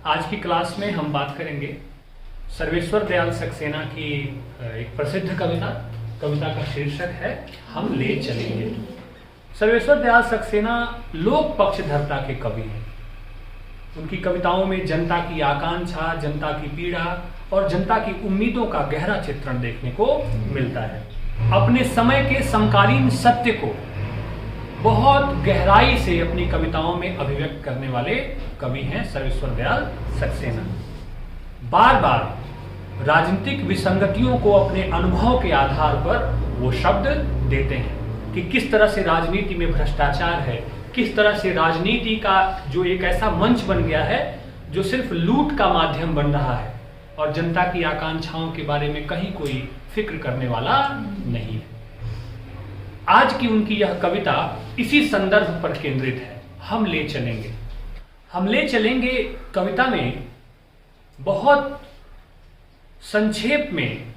आज की क्लास में हम बात करेंगे सर्वेश्वर दयाल सक्सेना की एक प्रसिद्ध कविता का शीर्षक है हम ले चलेंगे। सर्वेश्वर दयाल सक्सेना लोक पक्षधरता के कवि हैं। उनकी कविताओं में जनता की आकांक्षा, जनता की पीड़ा और जनता की उम्मीदों का गहरा चित्रण देखने को मिलता है। अपने समय के समकालीन सत्य को बहुत गहराई से अपनी कविताओं में अभिव्यक्त करने वाले कवि हैं सर्वेश्वर दयाल सक्सेना। बार बार राजनीतिक विसंगतियों को अपने अनुभव के आधार पर वो शब्द देते हैं कि किस तरह से राजनीति में भ्रष्टाचार है, किस तरह से राजनीति का जो एक ऐसा मंच बन गया है जो सिर्फ लूट का माध्यम बन रहा है और जनता की आकांक्षाओं के बारे में कहीं कोई फिक्र करने वाला नहीं है। आज की उनकी यह कविता इसी संदर्भ पर केंद्रित है। हम ले चलेंगे। हम ले चलेंगे कविता में बहुत संक्षेप में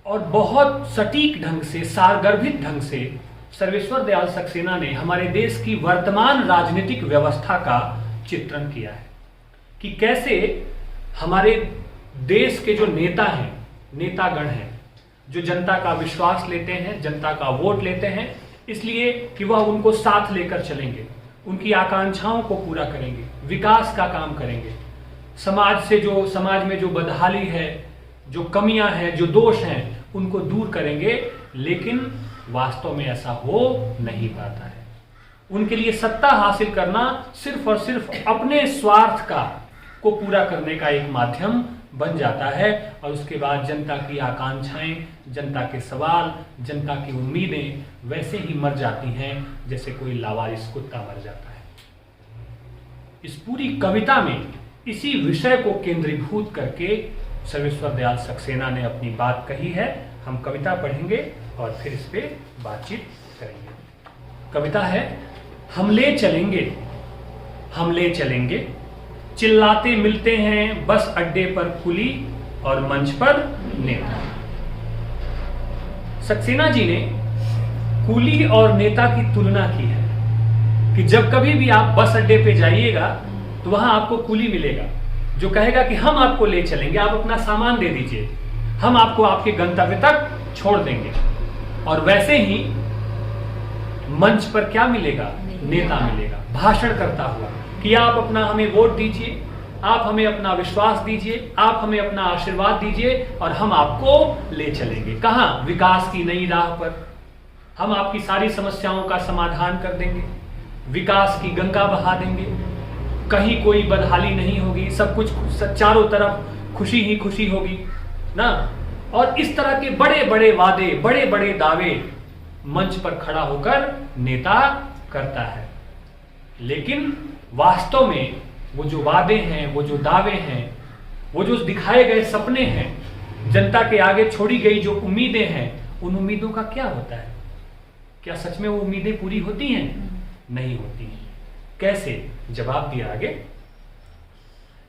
और बहुत सटीक ढंग से, सारगर्भित ढंग से सर्वेश्वर दयाल सक्सेना ने हमारे देश की वर्तमान राजनीतिक व्यवस्था का चित्रण किया है कि कैसे हमारे देश के जो नेता हैं, नेतागण हैं, जो जनता का विश्वास लेते हैं, जनता का वोट लेते हैं इसलिए कि वह उनको साथ लेकर चलेंगे, उनकी आकांक्षाओं को पूरा करेंगे, विकास का काम करेंगे, समाज में जो बदहाली है, जो कमियां हैं, जो दोष हैं उनको दूर करेंगे। लेकिन वास्तव में ऐसा हो नहीं पाता है। उनके लिए सत्ता हासिल करना सिर्फ और सिर्फ अपने स्वार्थ को पूरा करने का एक माध्यम बन जाता है और उसके बाद जनता की आकांक्षाएं, जनता के सवाल, जनता की उम्मीदें वैसे ही मर जाती हैं जैसे कोई लावारिस कुत्ता मर जाता है। इस पूरी कविता में इसी विषय को केंद्रीभूत करके सर्वेश्वर दयाल सक्सेना ने अपनी बात कही है। हम कविता पढ़ेंगे और फिर इस पे बातचीत करेंगे। कविता है हम ले चलेंगे। हम ले चलेंगे, चिल्लाते मिलते हैं बस अड्डे पर कुली और मंच पर नेता। सक्सेना जी ने कुली और नेता की तुलना की है कि जब कभी भी आप बस अड्डे पे जाइएगा तो वहां आपको कुली मिलेगा जो कहेगा कि हम आपको ले चलेंगे, आप अपना सामान दे दीजिए, हम आपको आपके गंतव्य तक छोड़ देंगे। और वैसे ही मंच पर क्या मिलेगा? नेता मिलेगा, भाषण करता हुआ कि आप अपना हमें वोट दीजिए, आप हमें अपना विश्वास दीजिए, आप हमें अपना आशीर्वाद दीजिए और हम आपको ले चलेंगे। कहां? विकास की नई राह पर। हम आपकी सारी समस्याओं का समाधान कर देंगे, विकास की गंगा बहा देंगे, कहीं कोई बदहाली नहीं होगी, सब कुछ चारों तरफ खुशी ही खुशी होगी ना। और इस तरह के बड़े बड़े वादे, बड़े बड़े दावे मंच पर खड़ा होकर नेता करता है। लेकिन वास्तव में वो जो वादे हैं, वो जो दावे हैं, वो जो दिखाए गए सपने हैं, जनता के आगे छोड़ी गई जो उम्मीदें हैं, उन उम्मीदों का क्या होता है? क्या सच में वो उम्मीदें पूरी होती हैं? नहीं होती हैं। कैसे? जवाब दिया आगे।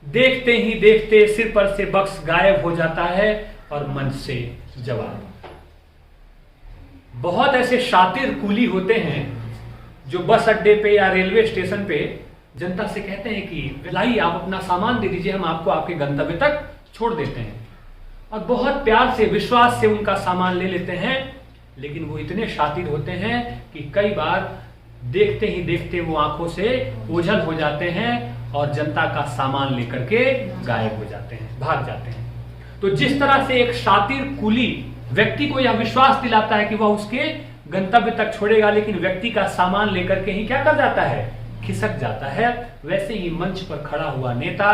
देखते ही देखते सिर पर से बक्स गायब हो जाता है और मंच से जवाब। बहुत ऐसे शातिर कुली होते हैं जो बस अड्डे पे या रेलवे स्टेशन पे जनता से कहते हैं कि लाइए आप अपना सामान दे दीजिए, हम आपको आपके गंतव्य तक छोड़ देते हैं। और बहुत प्यार से, विश्वास से उनका सामान ले लेते हैं। लेकिन वो इतने शातिर होते हैं कि कई बार देखते ही देखते वो आंखों से ओझल हो जाते हैं और जनता का सामान लेकर के गायब हो जाते हैं, भाग जाते हैं। तो जिस तरह से एक शातिर कुली व्यक्ति को यह विश्वास दिलाता है कि वह उसके गंतव्य तक छोड़ेगा, लेकिन व्यक्ति का सामान लेकर के ही क्या कर जाता है? खिसक जाता है। वैसे ही मंच पर खड़ा हुआ नेता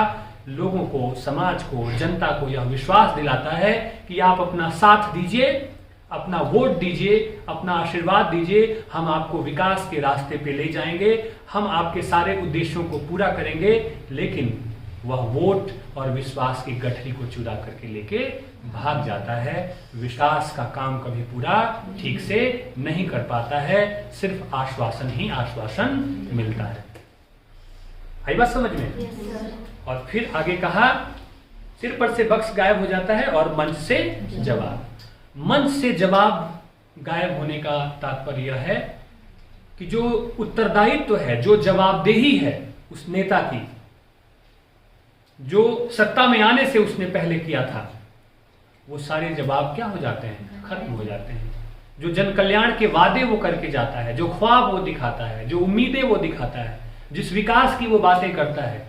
लोगों को, समाज को, जनता को यह विश्वास दिलाता है कि आप अपना साथ दीजिए, अपना वोट दीजिए, अपना आशीर्वाद दीजिए, हम आपको विकास के रास्ते पे ले जाएंगे, हम आपके सारे उद्देश्यों को पूरा करेंगे। लेकिन वह वोट और विश्वास की गठरी को चुरा करके लेके भाग जाता है। विकास का काम कभी पूरा ठीक से नहीं कर पाता है, सिर्फ आश्वासन ही आश्वासन मिलता है। आई बात समझ में? और फिर आगे कहा सिर पर से बक्स गायब हो जाता है और मंच से जवाब। मंच से जवाब गायब होने का तात्पर्य यह है कि जो उत्तरदायित्व है, जो जवाबदेही है उस नेता की, जो सत्ता में आने से उसने पहले किया था, वो सारे जवाब क्या हो जाते हैं, खत्म हो जाते हैं। जो जन कल्याण के वादे वो करके जाता है, जो ख्वाब वो दिखाता है, जो उम्मीदें वो दिखाता है, जिस विकास की वो बातें करता है,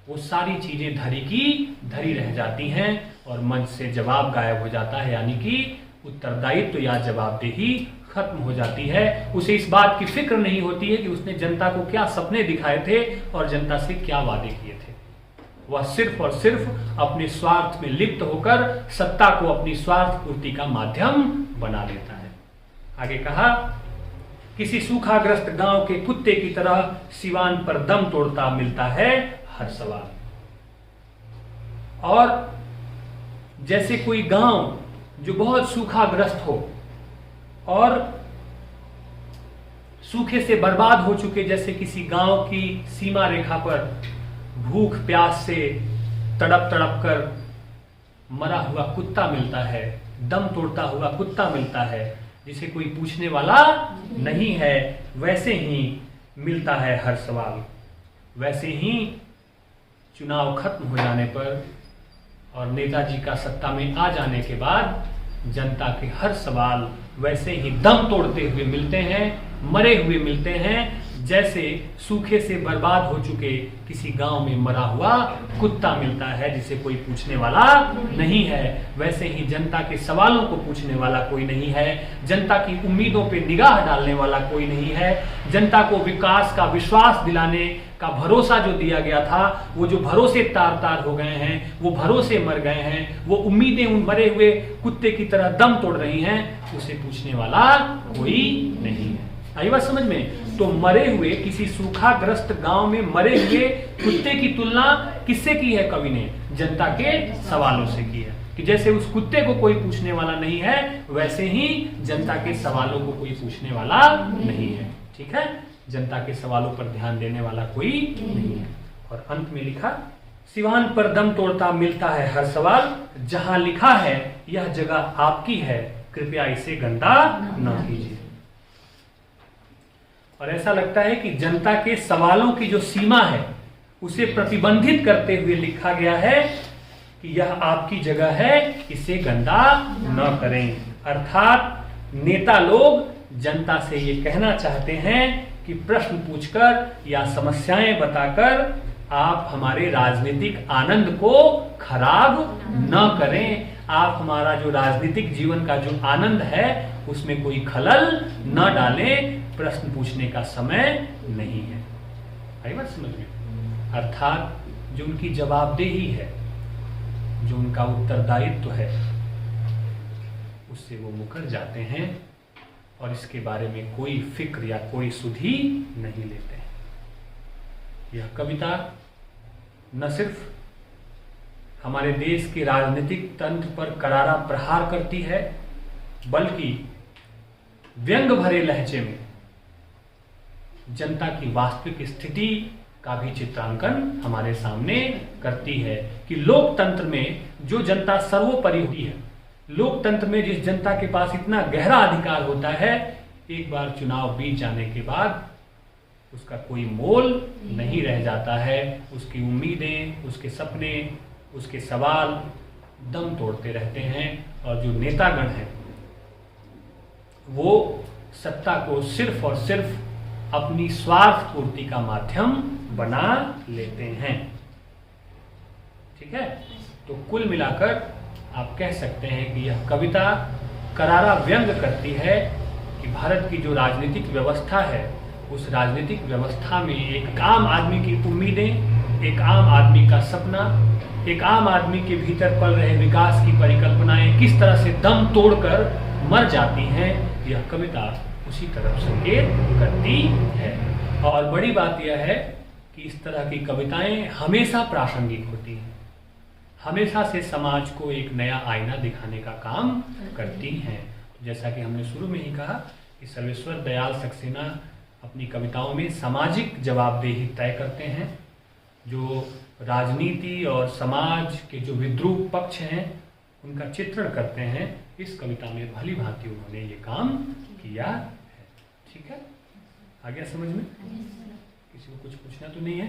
वो सारी चीजें धरी की धरी रह जाती हैं और मंच से जवाब गायब हो जाता है, यानी कि उत्तरदायित्व या जवाबदेही खत्म हो जाती है। उसे इस बात की फिक्र नहीं होती है कि उसने जनता को क्या सपने दिखाए थे और जनता से क्या वादे किए थे। वह सिर्फ और सिर्फ अपने स्वार्थ में लिप्त होकर सत्ता को अपनी स्वार्थ पूर्ति का माध्यम बना लेता है। आगे कहा, किसी सूखाग्रस्त गांव के कुत्ते की तरह सिवान पर दम तोड़ता मिलता है हर सवाल। और जैसे कोई गांव जो बहुत सूखाग्रस्त हो और सूखे से बर्बाद हो चुके, जैसे किसी गांव की सीमा रेखा पर भूख प्यास से तड़प तड़प कर मरा हुआ कुत्ता मिलता है, दम तोड़ता हुआ कुत्ता मिलता है, जिसे कोई पूछने वाला नहीं है, वैसे ही मिलता है हर सवाल। वैसे ही चुनाव खत्म हो जाने पर और नेताजी का सत्ता में आ जाने के बाद जनता के हर सवाल वैसे ही दम तोड़ते हुए मिलते हैं, मरे हुए मिलते हैं, जैसे सूखे से बर्बाद हो चुके किसी गांव में मरा हुआ कुत्ता मिलता है, जिसे कोई पूछने वाला नहीं है। वैसे ही जनता के सवालों को पूछने वाला कोई नहीं है, जनता की उम्मीदों पे निगाह डालने वाला कोई नहीं है, जनता को विकास का विश्वास दिलाने का भरोसा जो दिया गया था, वो जो भरोसे तार तार हो गए हैं, वो भरोसे मर गए हैं, वो उम्मीदें उन मरे हुए कुत्ते की तरह दम तोड़ रही हैं, उसे पूछने वाला कोई नहीं है। आई बात समझ में? तो मरे हुए किसी सूखाग्रस्त गांव में मरे हुए कुत्ते की तुलना किससे की है कवि ने? जनता के सवालों से की है, कि जैसे उस कुत्ते को कोई पूछने वाला नहीं है, वैसे ही जनता के सवालों को कोई पूछने वाला नहीं है। ठीक है, जनता के सवालों पर ध्यान देने वाला कोई नहीं है। और अंत में लिखा, सिवान पर दम तोड़ता मिलता है हर सवाल, जहां लिखा है यह जगह आपकी है, कृपया इसे गंदा न कीजिए। और ऐसा लगता है कि जनता के सवालों की जो सीमा है उसे प्रतिबंधित करते हुए लिखा गया है कि यह आपकी जगह है, इसे गंदा न करें। अर्थात नेता लोग जनता से ये कहना चाहते हैं कि प्रश्न पूछकर या समस्याएं बताकर आप हमारे राजनीतिक आनंद को खराब न करें, आप हमारा जो राजनीतिक जीवन का जो आनंद है उसमें कोई खलल न डालें, प्रश्न पूछने का समय नहीं है। आई बात समझ में? अर्थात जो उनकी जवाबदेही है, जो उनका उत्तरदायित्व है, उससे वो मुकर जाते हैं और इसके बारे में कोई फिक्र या कोई सुधि नहीं लेते हैं। यह कविता न सिर्फ हमारे देश के राजनीतिक तंत्र पर करारा प्रहार करती है, बल्कि व्यंग भरे लहजे में जनता की वास्तविक स्थिति का भी चित्रांकन हमारे सामने करती है कि लोकतंत्र में जो जनता सर्वोपरि होती है, लोकतंत्र में जिस जनता के पास इतना गहरा अधिकार होता है, एक बार चुनाव बीत जाने के बाद उसका कोई मोल नहीं रह जाता है। उसकी उम्मीदें, उसके सपने, उसके सवाल दम तोड़ते रहते हैं और जो नेतागण हैं वो सत्ता को सिर्फ और सिर्फ अपनी स्वार्थ पूर्ति का माध्यम बना लेते हैं। ठीक है, तो कुल मिलाकर आप कह सकते हैं कि यह कविता करारा व्यंग करती है कि भारत की जो राजनीतिक व्यवस्था है, उस राजनीतिक व्यवस्था में एक आम आदमी की उम्मीदें, एक आम आदमी का सपना, एक आम आदमी के भीतर पल रहे विकास की परिकल्पनाएं किस तरह से दम तोड़कर मर जाती हैं, यह कविता उसी तरफ संकेत करती है। और बड़ी बात यह है कि इस तरह की कविताएं हमेशा प्रासंगिक होती हैं, हमेशा से समाज को एक नया आईना दिखाने का काम करती हैं। जैसा कि हमने शुरू में ही कहा कि सर्वेश्वर दयाल सक्सेना अपनी कविताओं में सामाजिक जवाबदेही तय करते हैं। जो राजनीति और समाज के जो विद्रूप पक्ष हैं उनका चित्रण करते हैं। इस कविता में भली भांति उन्होंने ये काम किया है। ठीक है, आ गया समझ में? किसी को कुछ पूछना तो नहीं है?